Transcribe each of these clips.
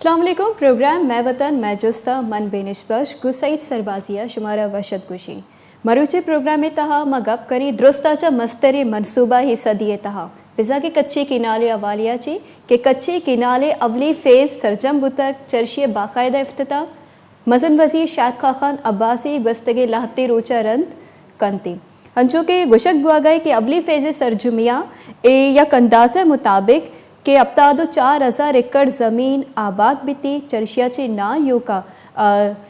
السلام علیکم. پروگرام میں وطن میں جستہ من بینش بش گسعید سربازیہ شمارہ وشد گوشی مروچے پروگرام تہا ما گپ کری درستاچا مستری منصوبہ ہی صدی تہا پزا کے کچی کنالے اوالیہ چی کہ کچی کنالے اولی فیز سرجم بتک چرشی باقاعدہ افتتاح مزن وزیر شاد خان عباسی گستگے لاہتے روچا رند کنتی ہنچو کہ گشک بوا گئے کہ اولی فیز سرجمیہ یک اندازہ مطابق کہ ابتادو 4000 ایکڑ زمین آباد بیتی چرشیا چی نا یو کا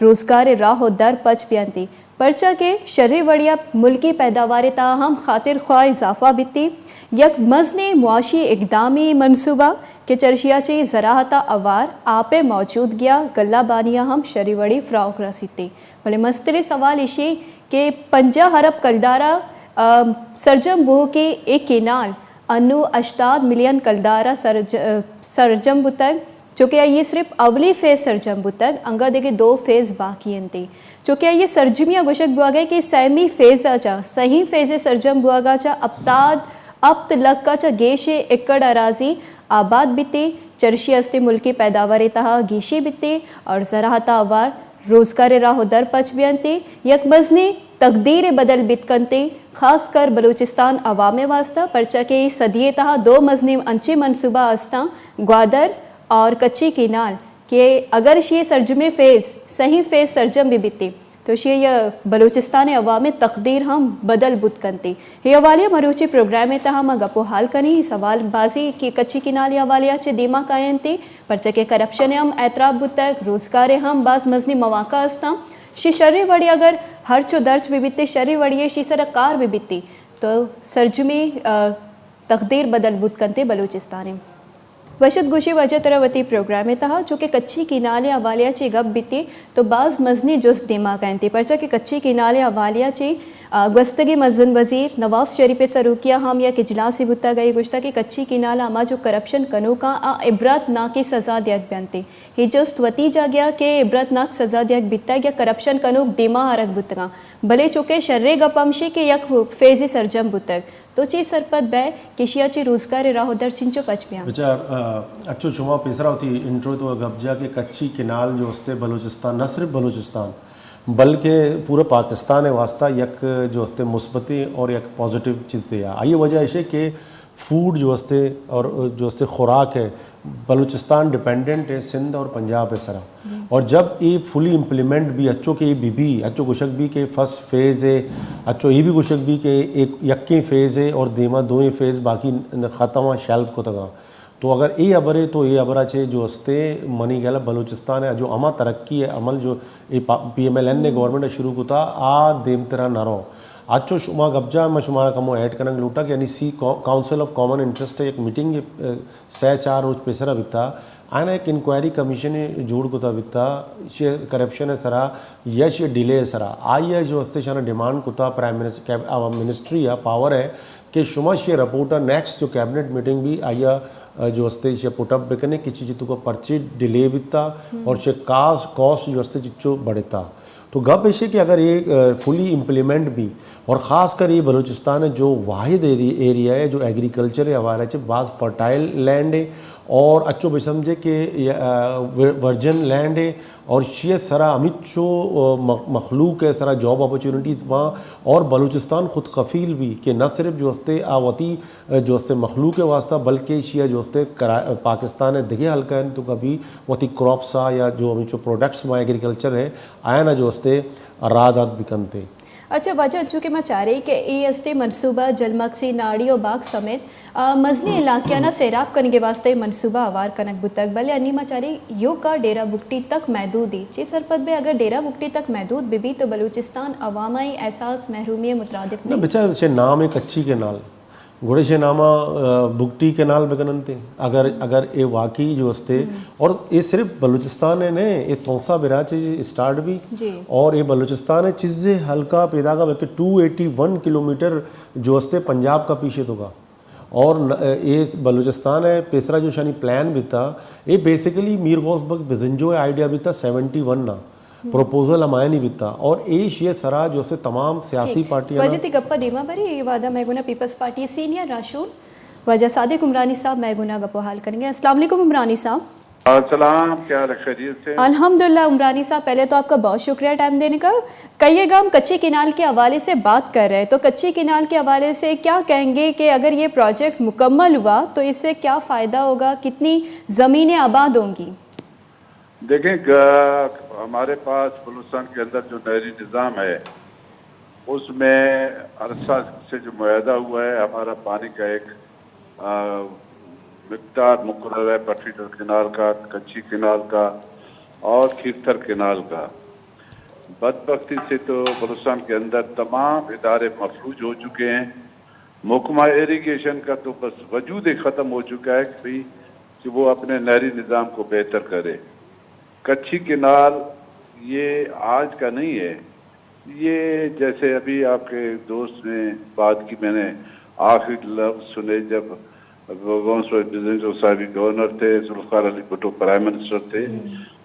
روزگار راہ و در پچ بیانتی پرچہ کے شرع وڑیا ملکی پیداوار تاہم خاطر خواہ اضافہ بیتی یک مزن معاشی اقدامی منصوبہ کہ چرشیا چی زراحتہ اوار آپے موجود گیا گلہ بانیاں ہم شرع وڑی فراغ رسیتی بلے مستری سوال اشی کہ 50 ارب کلدارہ سرجم بہو کی ایک کینال انو 80 ملین کلدارہ سرجم بتگ چونکہ یہ صرف اولی فیز سرجم بتگ انگا دیکھے 2 فیز باقی انتی چونکہ یہ سرجمیہ گوشک بوا گئے کہ سیمی فیز آچا صحیح فیز سرجم بوا گا چا ابت لگ کا چا گیش ایکڑ اراضی آباد بیتے چرشی استے ملکی پیداوار تہا گیشی بیتے اور زراحتہ اوار روزگار راہ در پچ بیانتے یک مزنی تقدیر بدل بیت کنتے خاص کر بلوچستان عوام واسطہ پرچہ کے صدیے تہا 2 مزنی انچے منصوبہ آستاں گوادر اور کچی کینال کہ اگر یہ سرجم فیز صحیح فیز سرجم بھی بیتے تو یہ بلوچستان عوام تقدیر ہم بدل بت کنتے یہ حوالیہ مروچی پروگرام تہا ما گپو حال کنی سوال بازی کی کچی کنالی حوالیہ چے دیما قائن تے پرچہ کے کرپشن ہم اعتراف بتک روزگار ہم بعض مزنی مواقع استاں شی شرع وڑی اگر ہر چو درج بھی بیتے شرع وڑی شی سرکار بھی بیتی تو سرجمی تقدیر بدل بت کنتے بلوچستان وشد گوشی وجہ تروتی پروگرام تہا چونکہ کچی کنالے حوالیہ چی گپ بیتی تو بعض مزنی جست دیما کہنتی پرچہ کہ کچی کنالے حوالیہ چی گستگی مزن وزیر نواز شریف سروکیہ ہم یا اجلاسی بتا گئی گشتہ کہ کچی کنالہ اما جو کرپشن کنو کا عبرت ناک سزا دیت بیانتے ہی جست وتی جا گیا کہ عبرت ناک سزا دیت بیتا یا کرپشن کنو دیما حرک بتگا بلے چونکہ شرع گپمشی کہ یک فیزی سرجم بتگ تو چی سرپت بے کشیا چی روزگار راہ در چنچو پچ بیان بچہ اچھو چما پیسرا ہوتی انٹرو تو گپ جا کہ کچی کنال جو ہستے بلوچستان نہ صرف بلوچستان بلکہ پورا پاکستان واسطہ یک جو ہستے مثبتی اور یک پازیٹیو چیز ہے آئیے وجہ ہے کہ فوڈ جو ہستے اور جو ہستے خوراک ہے بلوچستان ڈپینڈنٹ ہے سندھ اور پنجاب ہے سرا اور جب یہ فلی امپلیمنٹ بھی اچھو کہ یہ بھی اچھو گشک بھی کہ فرسٹ فیز ہے اچھو یہ بھی گشک بھی کہ ایک یکیں فیز ہے اور دیما 2 فیز باقی ختم ہوا شیلف کو تگا تو اگر یہ ابرے تو یہ ابرا چھے جو ہستے منی گلا بلوچستان ہے جو اما ترقی ہے عمل جو پی ایم ایل این نے گورنمنٹ شروع کو تھا دیم طرح نہ رہو آج شما گبجا میں شمارا کمو ایڈ کرنگ لوٹا کہ یعنی سی کاؤنسل آف کامن انٹرسٹ ایک میٹنگ 4 روز پیسرا بیتا آئنا ایک انکوائری کمیشن جوڑ کو تھا بیتا یہ کرپشن ہے سرا یش یہ ڈیلے ہے سرا آئیے جو ہستے شانا ڈیمانڈ کو تھا پرائم منسٹری یا پاور ہے کہ شما یہ رپورٹا نیکسٹ جو کیبنٹ میٹنگ بھی آئیا جو ہستے یہ پٹ اپ بکنے کسی چیز کو پرچی ڈیلے بیتا اور یہ کاسٹ جو ہستے چچو بڑھتا تو گپ ایسے کہ اگر یہ فلی امپلیمنٹ بھی اور خاص کر یہ بلوچستان ہے جو واحد ایریا ہے جو ایگریکلچر ہے ہمارا ہے بعض فرٹائل لینڈ ہے اور اچھو بھی سمجھے کہ ورجن لینڈ ہے اور شیئر سرا امیچو مخلوق ہے سرا جاب اپرچونیٹیز وہاں اور بلوچستان خود کفیل بھی کہ نہ صرف جو ہستے آواتی جو ہستے مخلوق ہے واسطہ بلکہ شیئر جو ہستے پاکستان ہے دیکھے ہلکا ہے تو کبھی واتی کراپسا یا جو امیچو پروڈکٹس وہاں ایگریکلچر ہے آیا نا جو ہستے رادات بکنتے اچھا وجہ چونکہ میں چاہ رہی کہ یہ استے منصوبہ جلمکسی ناڑی و باغ سمیت مزنی علاقہ نہ سیراب کرنے کے واسطے منصوبہ آوار کنک بتک بلے انی میں چاہ رہی یو کا ڈیرہ بکٹی تک محدود ہی چی سرپت بے اگر ڈیرہ بکٹی تک محدود بھی تو بلوچستان عوامی احساس محرومی مترادف نہیں بچہ چھے نام ہے کچی کے نال گھوڑے سے نامہ بگٹی کے نال بگننتے اگر یہ واقعی جو ہستے اور یہ صرف بلوچستان ہے نہیں یہ تونسا براچ اسٹارٹ بھی اور یہ بلوچستان ہے چیزیں ہلکا پیدا کا بلکہ 281 کلومیٹر جو ہستے پنجاب کا پیچھے تو کا اور یہ بلوچستان ہے پیسرا جو شانی پلان بھی تھا یہ بیسیکلی میر غوث بگ بزنجو آئیڈیا بھی تھا 71 نا پروپوزل ہمائے نہیں بیتا اور ایش یہ سرا جو سے تمام سیاسی پارٹیاں وجہ تی گپا دیما بری یہ وعدہ میگونا پیپلز پارٹی سینئر راشون وجہ صادق عمرانی صاحب میگونا گپو حال کریں گے. السلام علیکم عمرانی صاحب. सलाम, क्या हाल है, खैरियत से? अल्हम्दुलिल्लाह। उमरानी साहब, पहले तो आपका बहुत शुक्रिया टाइम देने का। कहिएगा, हम कच्ची किनाल के हवाले से बात कर रहे हैं, तो कच्ची किनाल के हवाले से क्या कहेंगे कि अगर ये प्रोजेक्ट मुकम्मल हुआ तो इससे क्या फ़ायदा होगा, कितनी ज़मीनें आबाद होंगी? देखें, हमारे पास बलूचिस्तान के अंदर जो नहरी निज़ाम है उसमें अरसा से जो मुआहदा हुआ है, हमारा पानी का एक मिक़दार मुकर्रर है पटरीटर किनाल का, कच्ची किनाल का और खीरथर किनाल का। बदबख्ती से तो बलूचिस्तान के अंदर तमाम इदारे मफलूज हो चुके हैं। महकमा इरीगेशन का तो बस वजूद ही ख़त्म हो चुका है कि भाई कि वो अपने नहरी निज़ाम को बेहतर करे। कच्ची किनाल ये आज का नहीं है, ये जैसे अभी आपके दोस्त ने बात की, मैंने आखिरी लफ्ज़ सुने जब गवर्नर थे, जुल्फ़िकार अली भुट्टो प्राइम मिनिस्टर थे,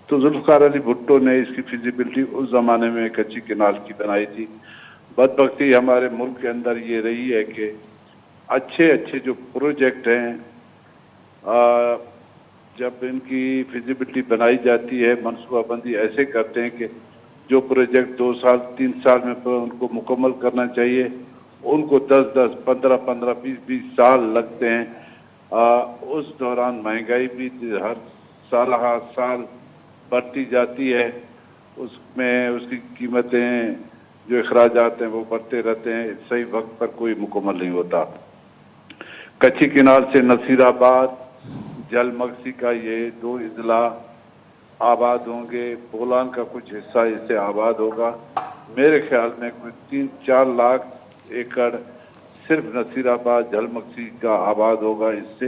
तो जुल्फ़िकार अली भुट्टो ने इसकी फिजिबिलिटी उस ज़माने में कच्ची किनाल की बनाई थी। बदबख्ती हमारे मुल्क के अंदर ये रही है कि अच्छे अच्छे जो प्रोजेक्ट हैं, जब इनकी फिजिबिलिटी बनाई जाती है, मनसूबाबंदी ऐसे करते हैं कि जो प्रोजेक्ट 2 साल 3 साल में उनको मुकम्मल करना चाहिए, उनको 10-10, 15-15, 20-20 साल लगते हैं। उस दौरान महंगाई भी हर साल बढ़ती जाती है, उसमें उसकी कीमतें जो अखराजात हैं वो बढ़ते रहते हैं, सही वक्त पर कोई मुकम्मल नहीं होता। कच्ची किनाल से नसीराबाद, जलमगसी का ये 2 अजला आबाद होंगे, बोलान का कुछ हिस्सा इससे आबाद होगा। मेरे ख्याल में कोई 3-4 लाख एकड़ सिर्फ नसीराबाद जलमगसी का आबाद होगा इससे,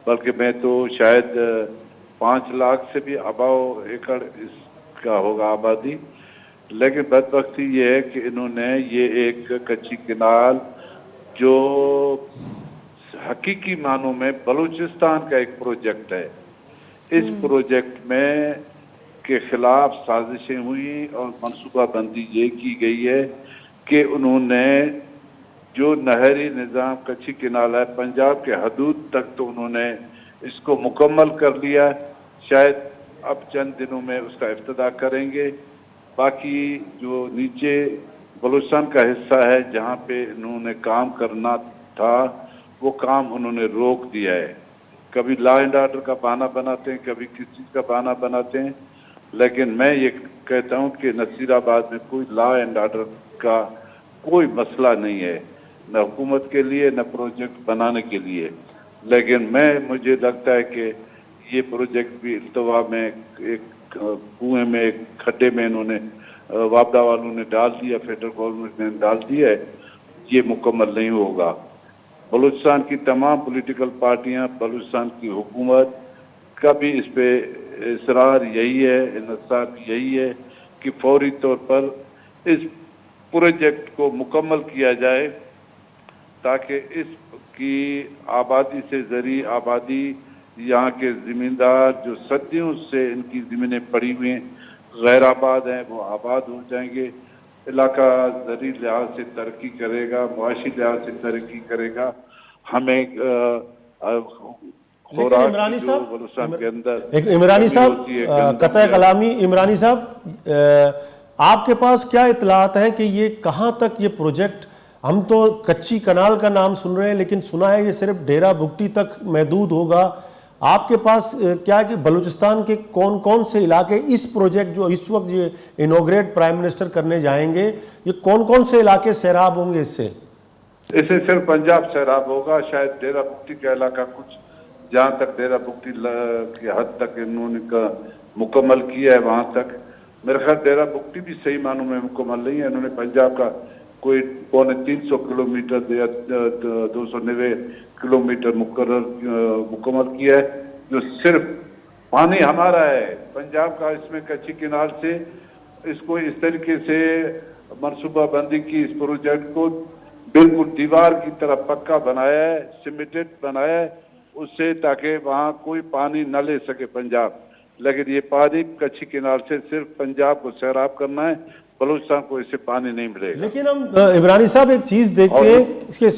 बल्कि मैं तो शायद 5 लाख से भी अबाव एकड़ इसका होगा आबादी। लेकिन बदबख्ती ये है कि इन्होंने ये एक कच्ची किनाल जो हकीकी मानों में बलूचिस्तान का एक प्रोजेक्ट है, इस प्रोजेक्ट में के खिलाफ साजिशें हुई और मनसूबाबंदी ये की गई है कि उन्होंने जो नहरी निज़ाम कच्ची किनाल है पंजाब के हदूद तक तो उन्होंने इसको मुकम्मल कर लिया। शायद अब चंद दिनों में उसका इफ्तिताह करेंगे। बाकी जो नीचे बलूचिस्तान का हिस्सा है जहाँ पे इन्होंने काम करना था, वो काम उन्होंने रोक दिया है। कभी लॉ एंड ऑर्डर का बहाना बनाते हैं, कभी किस चीज़ का बहाना बनाते हैं, लेकिन मैं ये कहता हूँ कि नसीराबाद में कोई लॉ एंड ऑर्डर का कोई मसला नहीं है, न हुकूमत के लिए न प्रोजेक्ट बनाने के लिए। लेकिन मुझे लगता है कि ये प्रोजेक्ट भी इल्तवा में एक कुएं में, एक खड्डे में इन्होंने वापदा वालों ने डाल दिया, फेडरल गवर्नमेंट ने डाल दिया है, ये मुकम्मल नहीं होगा। बलूचिस्तान की तमाम पॉलिटिकल पार्टियां, बलूचिस्तान की हुकूमत का भी इस पे इसरार यही है, इंतज़ार यही है कि फौरी तौर पर इस प्रोजेक्ट को मुकम्मल किया जाए ताकि इसकी आबादी से ज़री आबादी, यहाँ के ज़मींदार जो सदियों से इनकी ज़मीनें पड़ी हुई हैं, गैर आबाद हैं, वो आबाद हो जाएंगे। इलाका ज़री लिहाज से तरक्की करेगा, मुआशी लिहाज से तरक्की करेगा। हमें लेकिन इमरानी साहब, बलूचिस्तान के अंदर एक इमरानी साहब, कतई कलामी इमरानी साहब, आपके पास क्या इतलात हैं कि ये कहाँ तक ये प्रोजेक्ट, हम तो कच्ची कनाल का नाम सुन रहे हैं लेकिन सुना है ये सिर्फ डेरा बुगटी तक महदूद होगा। आपके पास क्या है कि बलूचिस्तान के कौन कौन से इलाके इस प्रोजेक्ट जो इस वक्त ये इनॉग्रेट प्राइम मिनिस्टर करने जाएंगे, ये कौन कौन से इलाके सैराब होंगे इससे? इससे सिर्फ पंजाब सैराब होगा। शायद डेरा बुगटी का इलाका, कुछ जहाँ तक डेरा बुगटी की हद तक इन्होंने मुकम्मल किया है वहाँ तक। मेरे ख्याल डेरा बुगटी भी सही मानों में मुकम्मल नहीं है। इन्होंने पंजाब का कोई 350 किलोमीटर या 290 किलोमीटर मुकम्मल किया है, जो सिर्फ पानी हमारा है पंजाब का। इसमें कच्ची किनाल से इसको इस तरीके से मनसूबाबंदी की, इस प्रोजेक्ट को बिल्कुल दीवार की तरह पक्का बनाया है, सीमेंटेड बनाया है उससे, ताकि वहाँ कोई पानी न ले सके पंजाब। लेकिन ये पानी कच्ची किनाल से सिर्फ पंजाब को सैराब करना है, बलूचिस्तान को इससे पानी नहीं मिलेगा। लेकिन हम इमरानी साहब एक चीज़ देखते हैं कि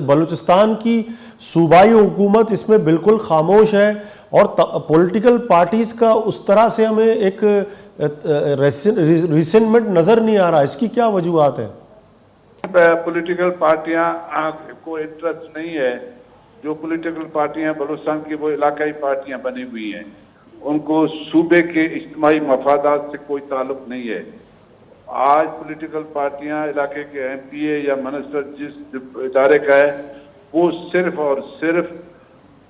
बलूचिस्तान की सूबाई हुकूमत इसमें बिल्कुल खामोश है और पॉलिटिकल पार्टीज़ का उस तरह से हमें एक रिसेंटमेंट नज़र नहीं आ रहा, इसकी क्या वजूहत है? पॉलिटिकल पार्टियां को इंटरेस्ट नहीं है। जो पॉलिटिकल पार्टियां बलूचिस्तान की वो इलाकाई पार्टियां बनी हुई हैं, उनको सूबे के इज्तिमाई मफादात से कोई ताल्लुक नहीं है। आज पॉलिटिकल पार्टियां इलाके के एमपीए या मिनिस्टर जिस इदारे का है वो सिर्फ और सिर्फ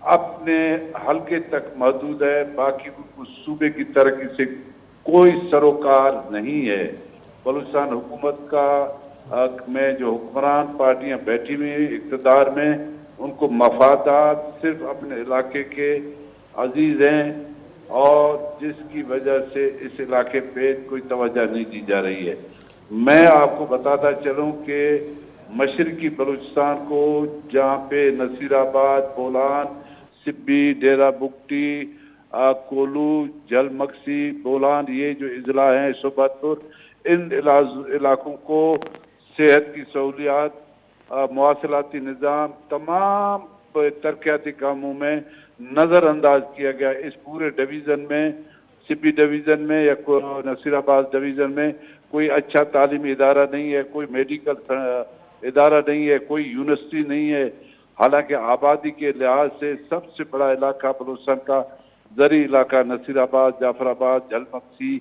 अपने हलके तक महदूद है, बाकी सूबे की तरक्की से कोई सरोकार नहीं है। बलूचिस्तान हुकूमत का में जो हुक्मरान पार्टियां बैठी हुई हैं इक़्तिदार में, उनको मफादात सिर्फ अपने इलाके के अजीज हैं और जिसकी वजह से इस इलाके पे कोई तवज्जो नहीं दी जा रही है। मैं आपको बताता चलूं कि मशरकी बलूचिस्तान को, जहाँ पे नसीराबाद, बोलान, सिब्बी, डेरा बुगटी, कोलू, जलमक्सी, बोलान, ये जो अजला हैं, सुबतपुर, इन इलाकों को सेहत की सहूलियात, मवासलाती निज़ाम, तमाम तरक्याती कामों में नज़रअंदाज किया गया। इस पूरे डिवीज़न में, सिब्बी डिवीज़न में या नसीराबाद डिवीज़न में कोई अच्छा तालीमी इदारा नहीं है, कोई मेडिकल इदारा नहीं है, कोई यूनिवर्सिटी नहीं है। हालांकि आबादी के लिहाज से सबसे बड़ा इलाका बलूचिस्तान का ज़री इलाका नसीराबाद, जाफराबाद, जलमक्सी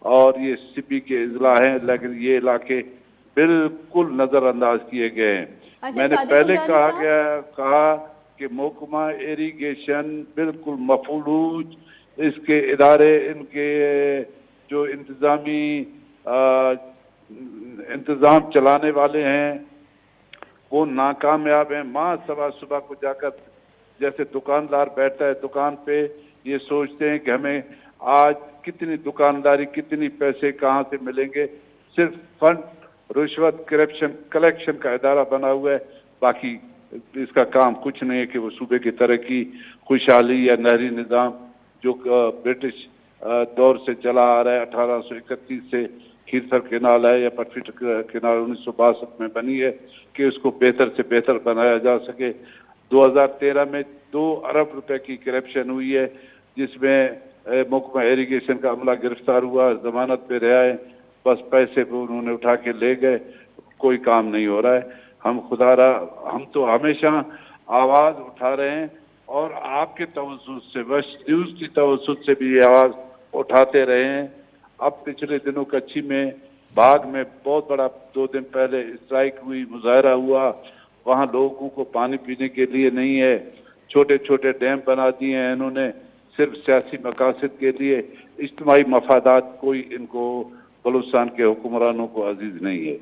और ये सिब्बी के अजला हैं, लेकिन ये इलाके बिल्कुल नज़रअंदाज किए गए हैं। मैंने पहले कहा कि महकमा इरिगेशन बिल्कुल मफलूज, इसके इदारे, इनके जो इंतज़ाम चलाने वाले हैं वो नाकामयाब हैं। माँ सुबह को जाकर जैसे दुकानदार बैठता है दुकान पे, ये सोचते हैं कि हमें आज कितनी दुकानदारी, कितनी पैसे कहाँ से मिलेंगे। सिर्फ फंड, रिश्वत, करप्शन, कलेक्शन का इदारा बना हुआ है, बाकी इसका काम कुछ नहीं है कि वो सूबे की तरक्की, खुशहाली या नहरी निज़ाम जो ब्रिटिश दौर से चला आ रहा है, 1831 से खीरसर केनाल है या पटफिट केनाल 1962 में बनी है, कि उसको बेहतर से बेहतर बनाया जा सके। 2013 में 2 अरब रुपए की करप्शन हुई है, जिसमें महकमा इरिगेशन का अमला गिरफ्तार हुआ, जमानत पे रहा है, बस पैसे पे उन्होंने उठा के ले गए, कोई काम नहीं हो रहा है। हम हम तो हमेशा आवाज़ उठा रहे हैं और आपके तवज्जुह से, वेस्ट न्यूज़ की तवज्जुह से भी ये आवाज़ उठाते रहे हैं। अब पिछले दिनों कच्ची में, बाग में बहुत बड़ा 2 दिन पहले स्ट्राइक हुई, मुजाहरा हुआ, वहाँ लोगों को पानी पीने के लिए नहीं है, छोटे छोटे डैम बना दिए हैं इन्होंने सिर्फ सियासी मकासद के लिए। इज्तिमाई मफादात कोई इनको बलूचिस्तान के हुक्मरानों को अजीज नहीं है।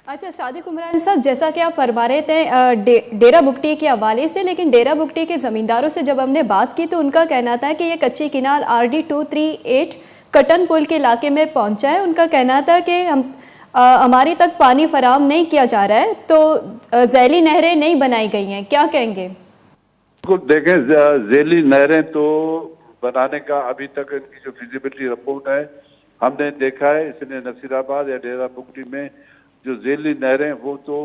अच्छा सादिक उमरानी साहब, जैसा कि आप फरमा रहे थे डेरा बुगटी के हवाले से, लेकिन डेरा बुगटी के ज़मींदारों से जब हमने बात की तो उनका कहना था कि ये कच्ची किनाल RD 238 कटन पुल के इलाके में पहुंचा है। उनका कहना था कि हमारी तक पानी फराहम नहीं किया जा रहा है, तो झैली नहरें नहीं बनाई गई हैं, क्या कहेंगे? देखें, झैली नहरें तो बनाने का अभी तक इनकी जो फिजिबिलिटी रिपोर्ट है हमने देखा है, इसने नसीराबाद या डेरा बुगटी में जो झैली नहरें वो तो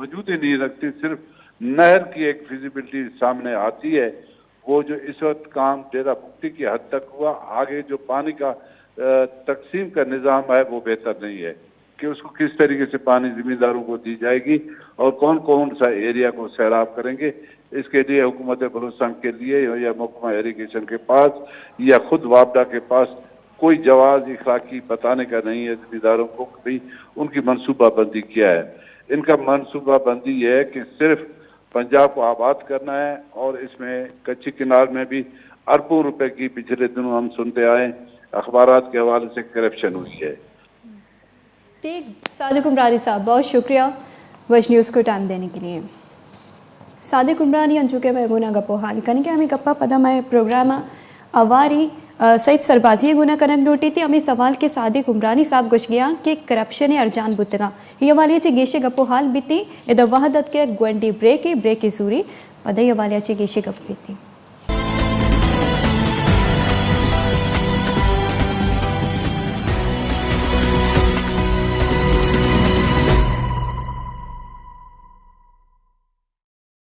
वजूद ही नहीं रखती, सिर्फ नहर की एक फिजिबिलिटी सामने आती है। वो जो इस वक्त काम डेरा बुगटी की हद तक हुआ, आगे जो पानी का तकसीम का निज़ाम है वो बेहतर नहीं है कि उसको किस तरीके से पानी ज़मींदारों को दी जाएगी और कौन कौन सा एरिया को सैराब करेंगे। इसके लिए हुकूमत बलूचिस्तान के लिए या महकमा इरिगेशन के पास या खुद वापडा के पास कोई जवाब इखलाकी बताने का नहीं है ज़मींदारों को कि भाई उनकी मनसूबाबंदी क्या है। इनका मनसूबाबंदी ये है कि सिर्फ पंजाब को आबाद करना है और इसमें कच्ची किनार में भी अरबों रुपए की पिछले दिनों हम सुनते आए अखबारात के हवाले से करप्शन हुई है। ठीक, सादिक उमरानी साहब बहुत शुक्रिया वश न्यूज़ को टाइम देने के लिए। सादिक उमरानी अंचुके में गुना गपो हाल कन के हमें गप्पा पदा में प्रोग्राम अवारी सईद सरबाजी गुना कनक नोटी थी हमें सवाल के सादिक उमरानी साहब गुश गया कि करप्शन अर्जान बुतगा ये वाली गेशे गपो हाल बीती इधर वहदत के ग्वेंडी ब्रेक की सूरी पदई वाली गेशे गप बीती।